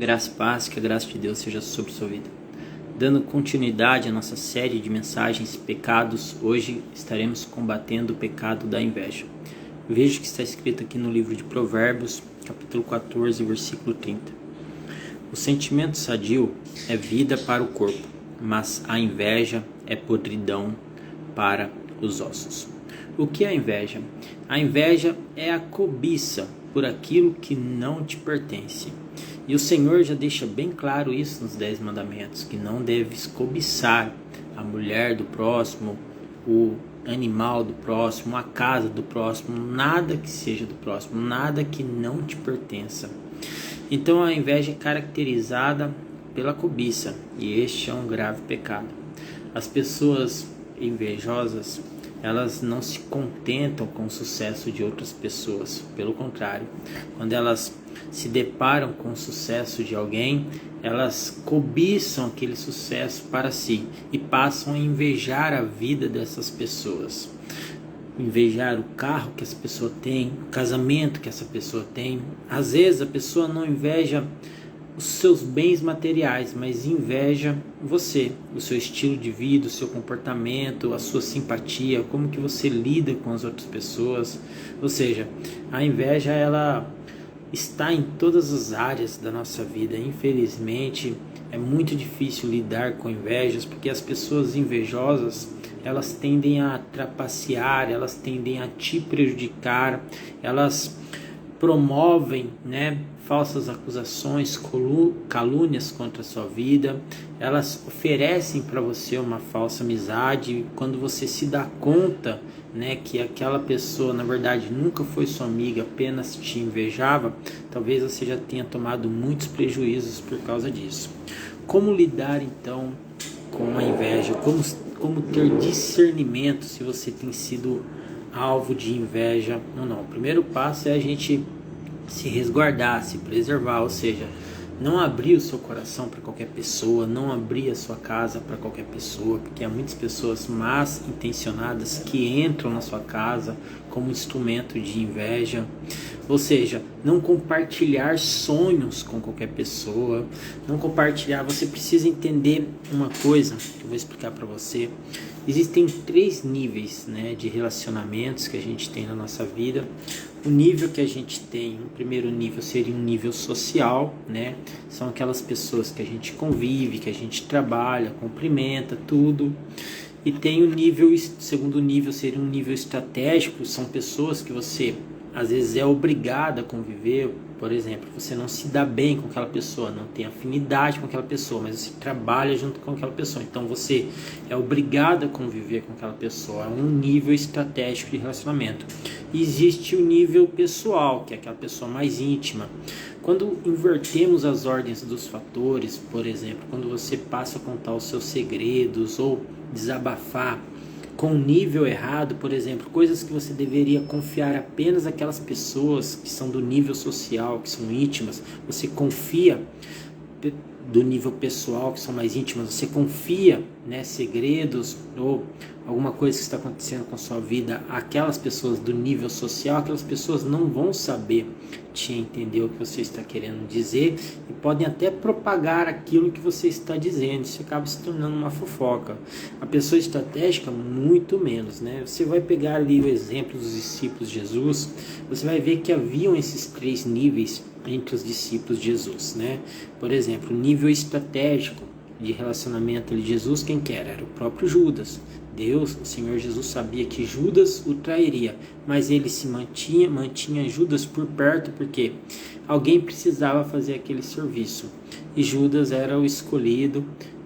Graça e paz, que a graça de Deus seja sobre a sua vida. Dando continuidade à nossa série de mensagens Pecados, hoje estaremos combatendo o pecado da inveja. Veja o que está escrito aqui no livro de Provérbios, capítulo 14, versículo 30. O sentimento sadio é vida para o corpo, mas a inveja é podridão para os ossos. O que é a inveja? A inveja é a cobiça por aquilo que não te pertence. E o Senhor já deixa bem claro isso nos 10 mandamentos, que não deves cobiçar a mulher do próximo, o animal do próximo, a casa do próximo, nada que seja do próximo, nada que não te pertença. Então a inveja é caracterizada pela cobiça, e este é um grave pecado. As pessoas invejosas, elas não se contentam com o sucesso de outras pessoas. Pelo contrário, quando elas se deparam com o sucesso de alguém, elas cobiçam aquele sucesso para si e passam a invejar a vida dessas pessoas. Invejar o carro que essa pessoa tem, o casamento que essa pessoa tem. Às vezes a pessoa não inveja os seus bens materiais, mas inveja você, o seu estilo de vida, o seu comportamento, a sua simpatia, como que você lida com as outras pessoas. Ou seja, a inveja ela está em todas as áreas da nossa vida. Infelizmente, é muito difícil lidar com invejas, porque as pessoas invejosas, elas tendem a trapacear, elas tendem a te prejudicar, elas promovem, falsas acusações, calúnias contra a sua vida. Elas oferecem para você uma falsa amizade, e quando você se dá conta, que aquela pessoa na verdade nunca foi sua amiga, apenas te invejava, talvez você já tenha tomado muitos prejuízos por causa disso. Como lidar então com a inveja? Como ter discernimento se você tem sido alvo de inveja ou não? O primeiro passo é a gente se resguardar, se preservar, ou seja, não abrir o seu coração para qualquer pessoa, não abrir a sua casa para qualquer pessoa, porque há muitas pessoas más intencionadas que entram na sua casa como instrumento de inveja. Ou seja, não compartilhar sonhos com qualquer pessoa, não compartilhar. Você precisa entender uma coisa que eu vou explicar para você. Existem 3 níveis, de relacionamentos que a gente tem na nossa vida. O nível que a gente tem, o primeiro nível seria um nível social, São aquelas pessoas que a gente convive, que a gente trabalha, cumprimenta, tudo. E tem o segundo nível seria um nível estratégico, são pessoas que você às vezes é obrigado a conviver. Por exemplo, você não se dá bem com aquela pessoa, não tem afinidade com aquela pessoa, mas você trabalha junto com aquela pessoa, então você é obrigado a conviver com aquela pessoa. É um nível estratégico de relacionamento. E existe o nível pessoal, que é aquela pessoa mais íntima. Quando invertemos as ordens dos fatores, por exemplo, quando você passa a contar os seus segredos ou desabafar com nível errado, por exemplo, coisas que você deveria confiar apenas àquelas pessoas que são do nível social, que são íntimas, você confia do nível pessoal, que são mais íntimas, você confia, segredos ou alguma coisa que está acontecendo com a sua vida, aquelas pessoas do nível social, aquelas pessoas não vão saber te entender o que você está querendo dizer e podem até propagar aquilo que você está dizendo. Isso acaba se tornando uma fofoca. A pessoa estratégica, muito menos, Você vai pegar ali o exemplo dos discípulos de Jesus, você vai ver que haviam esses 3 níveis entre os discípulos de Jesus, Por exemplo, o nível estratégico de relacionamento de Jesus, quem que era? Era o próprio Judas. Deus, o Senhor Jesus, sabia que Judas o trairia, mas ele se mantinha Judas por perto, porque alguém precisava fazer aquele serviço, e Judas era o escolhido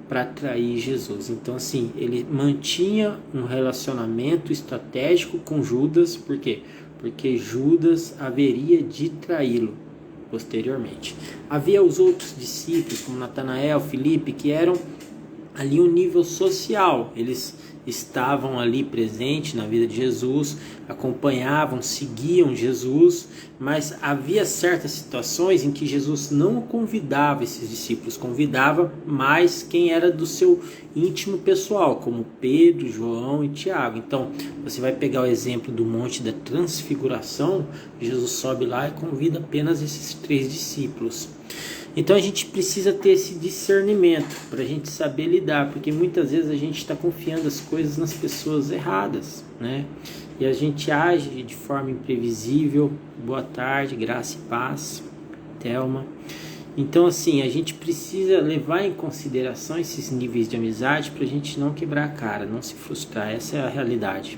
para trair Jesus. Então assim, ele mantinha um relacionamento estratégico com Judas. Por quê? Porque Judas haveria de traí-lo posteriormente. Havia os outros discípulos, como Natanael, Filipe, que eram ali um nível social. Eles estavam ali presentes na vida de Jesus, acompanhavam, seguiam Jesus, mas havia certas situações em que Jesus não convidava esses discípulos, convidava mais quem era do seu íntimo pessoal, como Pedro, João e Tiago. Então, você vai pegar o exemplo do Monte da Transfiguração, Jesus sobe lá e convida apenas esses 3 discípulos. Então a gente precisa ter esse discernimento para a gente saber lidar, porque muitas vezes a gente está confiando as coisas nas pessoas erradas, né? E a gente age de forma imprevisível. Boa tarde, graça e paz, Thelma. Então assim, a gente precisa levar em consideração esses níveis de amizade para a gente não quebrar a cara, não se frustrar. Essa é a realidade.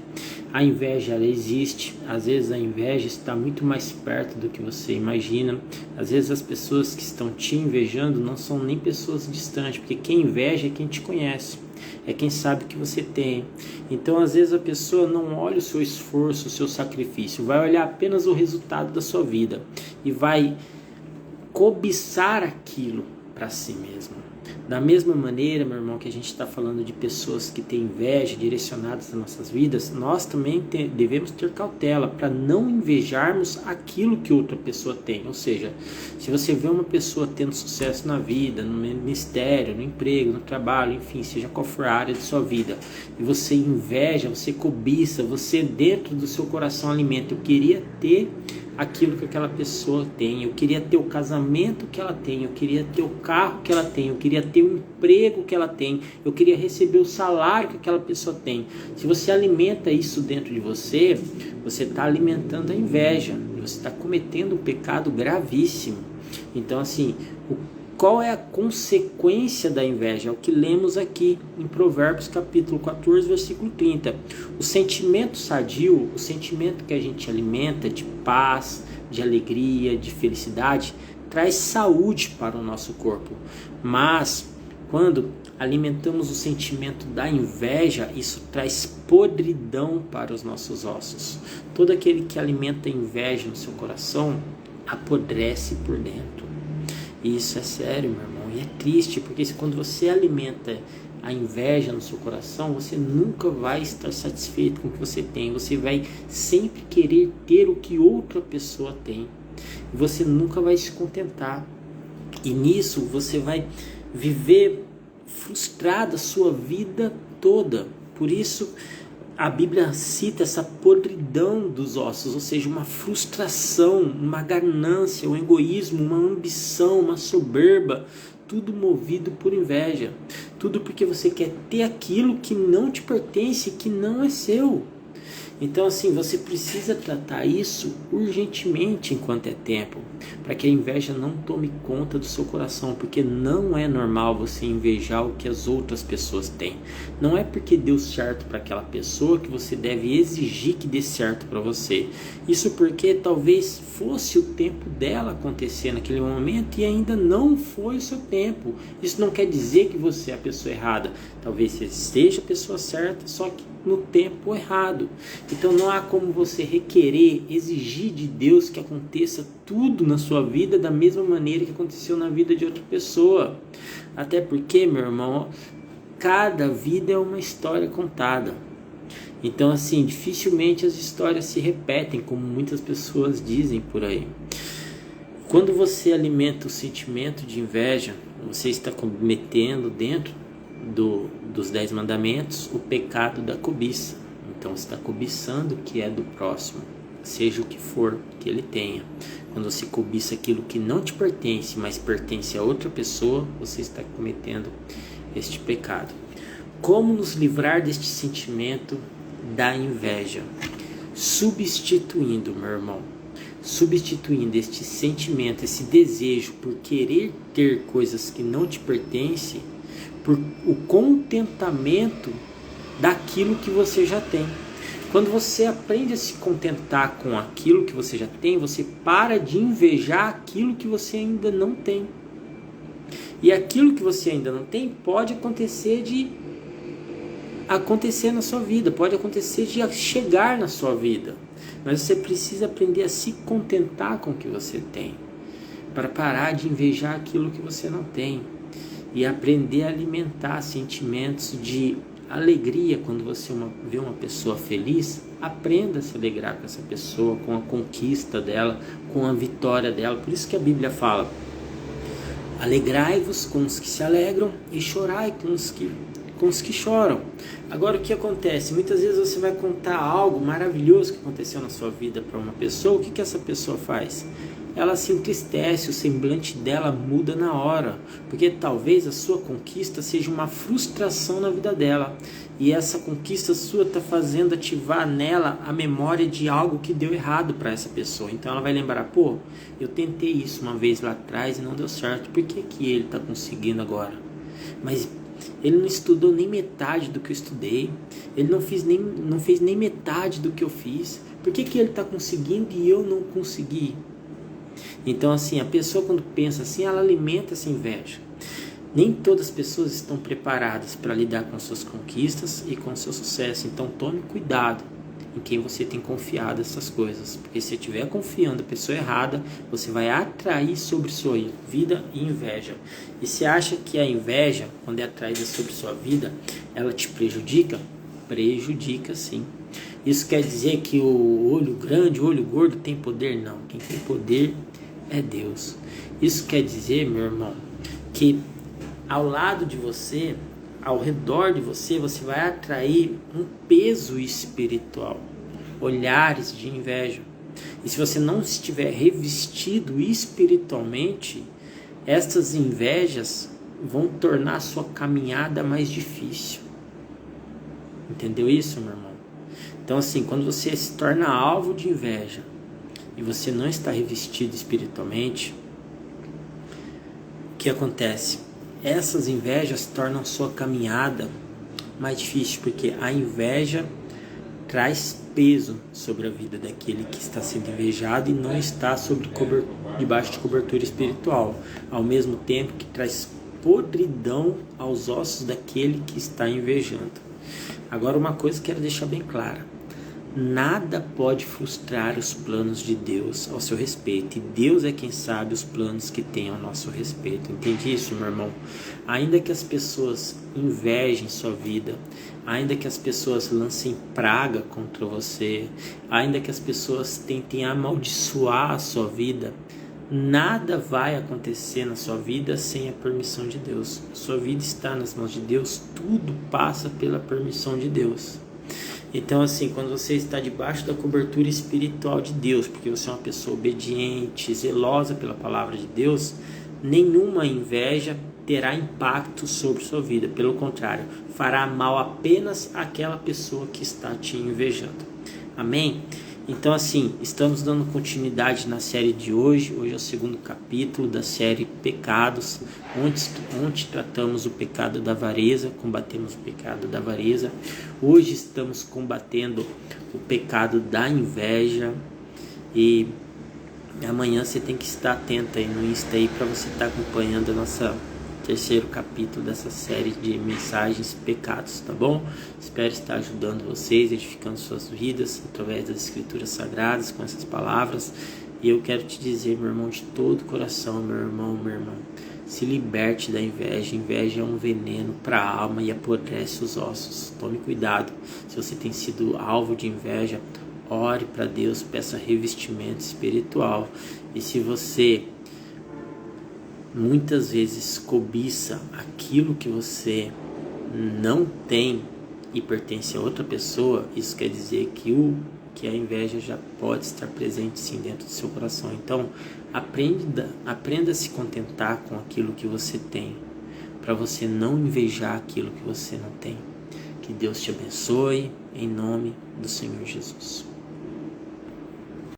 A inveja, ela existe. Às vezes a inveja está muito mais perto do que você imagina. Às vezes as pessoas que estão te invejando não são nem pessoas distantes, porque quem inveja é quem te conhece, é quem sabe o que você tem. Então às vezes a pessoa não olha o seu esforço, o seu sacrifício, vai olhar apenas o resultado da sua vida e vai cobiçar aquilo para si mesmo. Da mesma maneira, meu irmão, que a gente está falando de pessoas que têm inveja direcionadas nas nossas vidas, nós também devemos ter cautela para não invejarmos aquilo que outra pessoa tem. Ou seja, se você vê uma pessoa tendo sucesso na vida, no ministério, no emprego, no trabalho, enfim, seja qual for a área de sua vida, e você inveja, você cobiça, você dentro do seu coração alimenta, eu queria ter aquilo que aquela pessoa tem, eu queria ter o casamento que ela tem, eu queria ter o carro que ela tem, eu queria ter o emprego que ela tem, eu queria receber o salário que aquela pessoa tem. Se você alimenta isso dentro de você, você está alimentando a inveja, você está cometendo um pecado gravíssimo. Então assim, qual é a consequência da inveja? É o que lemos aqui em Provérbios capítulo 14, versículo 30. O sentimento sadio, o sentimento que a gente alimenta de paz, de alegria, de felicidade, traz saúde para o nosso corpo. Mas quando alimentamos o sentimento da inveja, isso traz podridão para os nossos ossos. Todo aquele que alimenta inveja no seu coração apodrece por dentro. E isso é sério, meu irmão, e é triste, porque quando você alimenta a inveja no seu coração, você nunca vai estar satisfeito com o que você tem, você vai sempre querer ter o que outra pessoa tem, e você nunca vai se contentar, e nisso você vai viver frustrado a sua vida toda. Por isso a Bíblia cita essa podridão dos ossos, ou seja, uma frustração, uma ganância, um egoísmo, uma ambição, uma soberba, tudo movido por inveja. Tudo porque você quer ter aquilo que não te pertence, que não é seu. Então assim, você precisa tratar isso urgentemente enquanto é tempo, para que a inveja não tome conta do seu coração, porque não é normal você invejar o que as outras pessoas têm. Não é porque deu certo para aquela pessoa que você deve exigir que dê certo para você. Isso porque talvez fosse o tempo dela acontecer naquele momento e ainda não foi o seu tempo. Isso não quer dizer que você é a pessoa errada. Talvez você seja a pessoa certa, só que no tempo errado. Então não há como você requerer, exigir de Deus que aconteça tudo na sua vida da mesma maneira que aconteceu na vida de outra pessoa. Até porque, meu irmão, cada vida é uma história contada. Então assim, dificilmente as histórias se repetem, como muitas pessoas dizem por aí. Quando você alimenta o sentimento de inveja, você está cometendo dentro dos 10 mandamentos o pecado da cobiça. Então você está cobiçando o que é do próximo, seja o que for que ele tenha. Quando você cobiça aquilo que não te pertence, mas pertence a outra pessoa, você está cometendo este pecado. Como nos livrar deste sentimento da inveja? Substituindo, meu irmão, substituindo este sentimento, esse desejo por querer ter coisas que não te pertencem, por o contentamento daquilo que você já tem. Quando você aprende a se contentar com aquilo que você já tem, você para de invejar aquilo que você ainda não tem. E aquilo que você ainda não tem pode acontecer na sua vida, pode acontecer de chegar na sua vida. Mas você precisa aprender a se contentar com o que você tem, para parar de invejar aquilo que você não tem. E aprender a alimentar sentimentos de alegria. Quando você vê uma pessoa feliz, aprenda a se alegrar com essa pessoa, com a conquista dela, com a vitória dela. Por isso que a Bíblia fala: alegrai-vos com os que se alegram e chorai com os que choram. Agora o que acontece? Muitas vezes você vai contar algo maravilhoso que aconteceu na sua vida para uma pessoa. O que essa pessoa faz? ela se entristece, o semblante dela muda na hora, porque talvez a sua conquista seja uma frustração na vida dela, e essa conquista sua está fazendo ativar nela a memória de algo que deu errado para essa pessoa. Então ela vai lembrar, pô, eu tentei isso uma vez lá atrás e não deu certo, por que que ele está conseguindo agora? Mas ele não estudou nem metade do que eu estudei, ele não fez nem metade do que eu fiz, por que que ele está conseguindo e eu não consegui? Então assim, a pessoa quando pensa assim, ela alimenta essa inveja. Nem todas as pessoas estão preparadas para lidar com suas conquistas e com seu sucesso, então tome cuidado em quem você tem confiado essas coisas, porque se estiver confiando a pessoa errada, você vai atrair sobre sua vida inveja. E se acha que a inveja, quando é atraída sobre sua vida, ela te prejudica? Prejudica sim. Isso quer dizer que o olho grande, o olho gordo tem poder? Não, quem tem poder é Deus. Isso quer dizer, meu irmão, que ao lado de você, ao redor de você, você vai atrair um peso espiritual, olhares de inveja. E se você não estiver revestido espiritualmente, estas invejas vão tornar a sua caminhada mais difícil. Entendeu isso, meu irmão? Então assim, quando você se torna alvo de inveja e você não está revestido espiritualmente, o que acontece? Essas invejas tornam sua caminhada mais difícil, porque a inveja traz peso sobre a vida daquele que está sendo invejado e não está debaixo de cobertura espiritual, ao mesmo tempo que traz podridão aos ossos daquele que está invejando. Agora uma coisa que quero deixar bem clara: nada pode frustrar os planos de Deus ao seu respeito. E Deus é quem sabe os planos que tem ao nosso respeito. Entende isso, meu irmão? Ainda que as pessoas invejem sua vida, ainda que as pessoas lancem praga contra você, ainda que as pessoas tentem amaldiçoar a sua vida, nada vai acontecer na sua vida sem a permissão de Deus. Sua vida está nas mãos de Deus, tudo passa pela permissão de Deus. Então assim, quando você está debaixo da cobertura espiritual de Deus, porque você é uma pessoa obediente, zelosa pela palavra de Deus, nenhuma inveja terá impacto sobre sua vida. Pelo contrário, fará mal apenas àquela pessoa que está te invejando. Amém? Então assim, estamos dando continuidade na série de hoje. Hoje é o segundo capítulo da série Pecados, onde tratamos o pecado da avareza, combatemos o pecado da avareza. Hoje estamos combatendo o pecado da inveja. E amanhã você tem que estar atento aí no Insta aí para você estar acompanhando a nossa terceiro capítulo dessa série de mensagens Pecados, tá bom? Espero estar ajudando vocês, edificando suas vidas através das escrituras sagradas com essas palavras. E eu quero te dizer, meu irmão, de todo o coração, meu irmão, minha irmã, se liberte da inveja. Inveja é um veneno para a alma e apodrece os ossos. Tome cuidado. Se você tem sido alvo de inveja, ore para Deus, peça revestimento espiritual. E se você muitas vezes cobiça aquilo que você não tem e pertence a outra pessoa, isso quer dizer que a inveja já pode estar presente sim dentro do seu coração. Então aprenda a se contentar com aquilo que você tem, para você não invejar aquilo que você não tem. Que Deus te abençoe, em nome do Senhor Jesus.